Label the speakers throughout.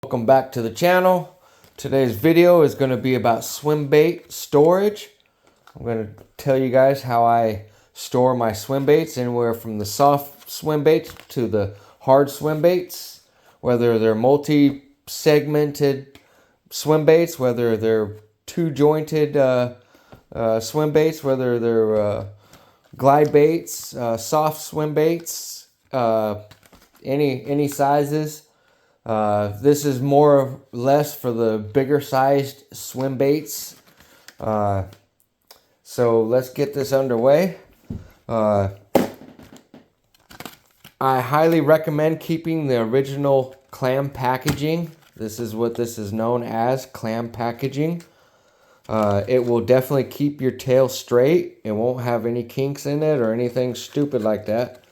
Speaker 1: Welcome back to the channel. Today's video is going to be about swim bait storage. I'm going to tell you guys how I store my swim baits, anywhere from the soft swim baits to the hard swim baits, whether they're multi-segmented swim baits, whether they're two-jointed swim baits, whether they're glide baits, soft swim baits, any sizes. This is more or less for the bigger sized swim baits. So let's get this underway. I highly recommend keeping the original clam packaging. This is what this is known as, clam packaging. It will definitely keep your tail straight. It won't have any kinks in it or anything stupid like that.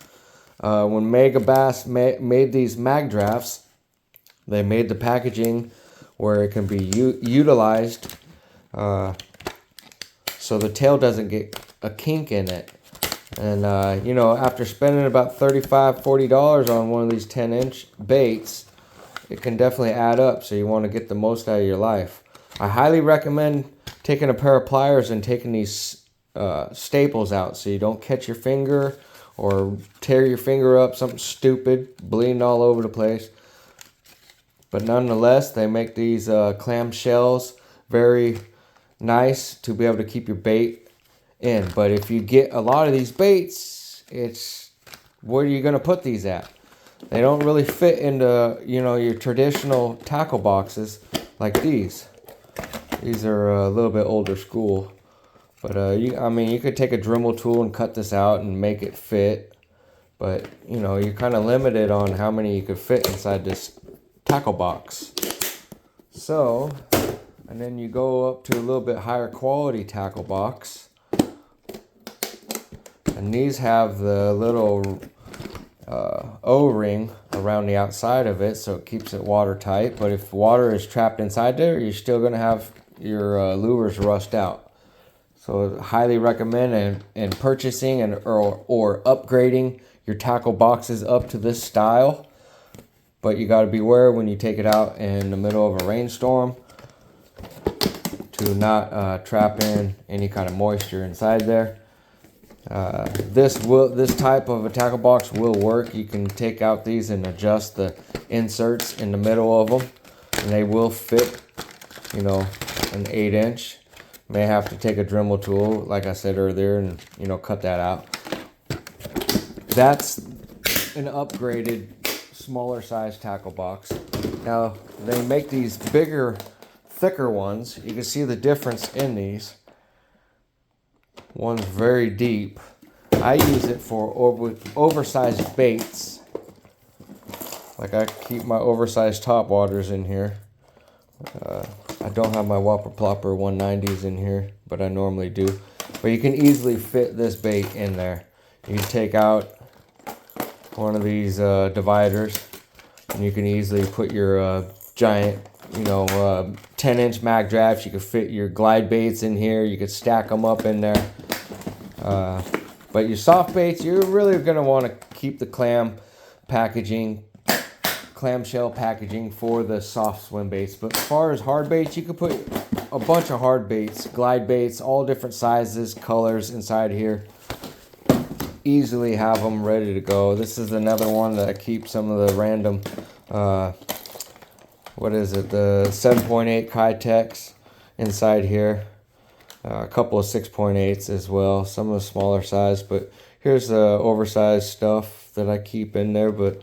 Speaker 1: When Mega Bass made these mag drafts, they made the packaging where it can be utilized so the tail doesn't get a kink in it. And, you know, after spending about $35, $40 on one of these 10-inch baits, it can definitely add up, so you want to get the most out of your life. I highly recommend taking a pair of pliers and taking these staples out so you don't catch your finger or tear your finger up, something stupid, bleeding all over the place. But nonetheless, they make these clam shells very nice to be able to keep your bait in. But if you get a lot of these baits, it's where are you going to put these at? They don't really fit into, you know, your traditional tackle boxes like these. These are a little bit older school. But I mean, you could take a Dremel tool and cut this out and make it fit. But, you know, you're kind of limited on how many you could fit inside this tackle box. So, and then you go up to a little bit higher quality tackle box, and these have the little O-ring around the outside of it, so it keeps it watertight. But if water is trapped inside there, you're still going to have your lures rust out. So highly recommend in purchasing or upgrading your tackle boxes up to this style. But you got to beware when you take it out in the middle of a rainstorm to not trap in any kind of moisture inside there. This type of a tackle box will work. You can take out these and adjust the inserts in the middle of them, and they will fit, you know, an 8-inch. May have to take a Dremel tool, like I said earlier, and, you know, cut that out. That's an upgraded smaller size tackle box. Now they make these bigger, thicker ones. You can see the difference in these. One's very deep. I use it for oversized baits. Like I keep my oversized top waters in here. I don't have my Whopper Plopper 190s in here, but I normally do. But you can easily fit this bait in there. You can take out one of these dividers, and you can easily put your giant, you know, 10-inch mag drafts. You can fit your glide baits in here. You could stack them up in there. But your soft baits, you're really going to want to keep the clamshell packaging for the soft swim baits. But as far as hard baits, you could put a bunch of hard baits, glide baits, all different sizes, colors inside here. Easily have them ready to go. This is another one that I keep some of the random, what is it, the 7.8 Kytex inside here. A couple of 6.8s as well, some of the smaller size, but here's the oversized stuff that I keep in there. But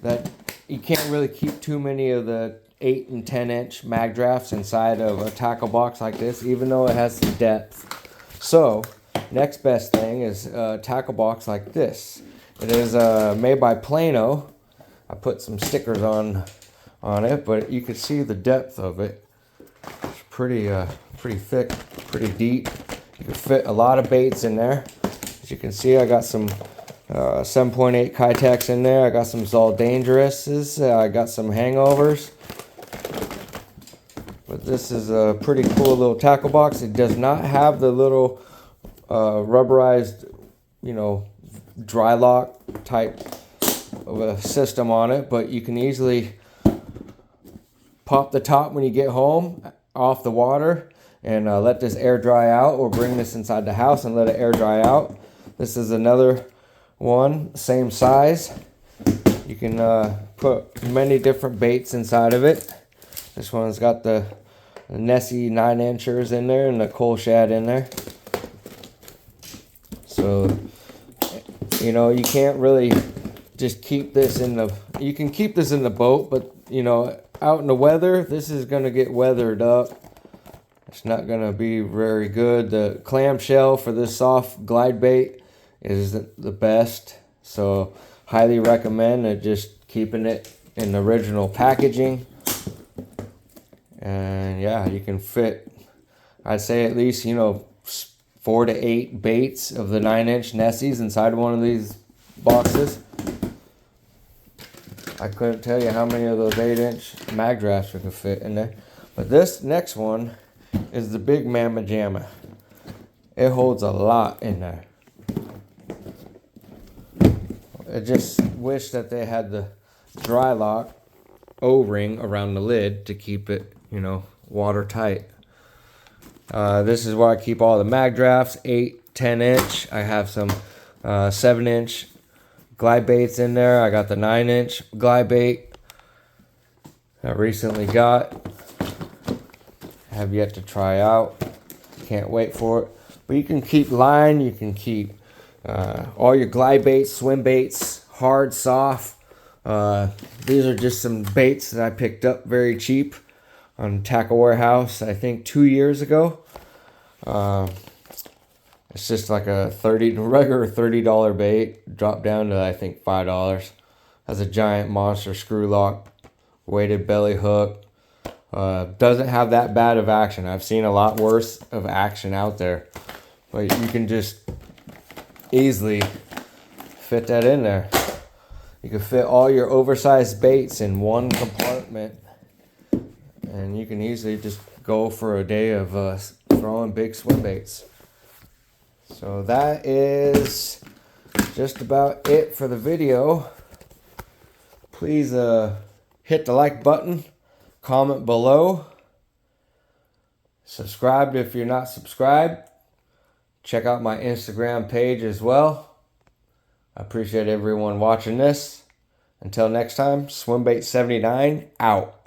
Speaker 1: that you can't really keep too many of the 8 and 10-inch mag drafts inside of a tackle box like this, even though it has some depth. So next best thing is a tackle box like this. It is made by Plano. I put some stickers on it, but you can see the depth of it. It's pretty thick, pretty deep. You can fit a lot of baits in there. As you can see, I got some 7.8 Kytex in there. I got some Zol Dangerouses. I got some Hangovers. But this is a pretty cool little tackle box. It does not have the little rubberized, you know, dry lock type of a system on it, but you can easily pop the top when you get home off the water and let this air dry out, or bring this inside the house and let it air dry out. This is another one, same size. You can put many different baits inside of it. This one's got the Nessie 9-inchers in there and the coal shad in there. So, you know, you can't really just keep this in the, you can keep this in the boat, but, you know, out in the weather, this is going to get weathered up. It's not going to be very good. The clamshell for this soft glide bait is the best. So highly recommend it, just keeping it in the original packaging. And yeah, you can fit, I'd say at least, you know, 4 to 8 baits of the 9-inch Nessies inside one of these boxes. I couldn't tell you how many of those 8-inch mag drafts we could fit in there. But this next one is the big Mamma Jamma. It holds a lot in there. I just wish that they had the dry lock O-ring around the lid to keep it, you know, watertight. This is where I keep all the mag drafts, 8, 10-inch. I have some 7-inch glide baits in there. I got the 9-inch glide bait I recently got. Have yet to try out. Can't wait for it. But you can keep line. You can keep all your glide baits, swim baits, hard, soft. These are just some baits that I picked up very cheap on Tackle Warehouse, I think 2 years ago. It's just like a regular $30 bait, dropped down to I think $5. Has a giant monster screw lock, weighted belly hook. Doesn't have that bad of action. I've seen a lot worse of action out there, but you can just easily fit that in there. You can fit all your oversized baits in one compartment, and you can easily just go for a day of throwing big swim baits. So that is just about it for the video. Please hit the like button, comment below, subscribe if you're not subscribed. Check out my Instagram page as well. I appreciate everyone watching this. Until next time, Swimbait79 out.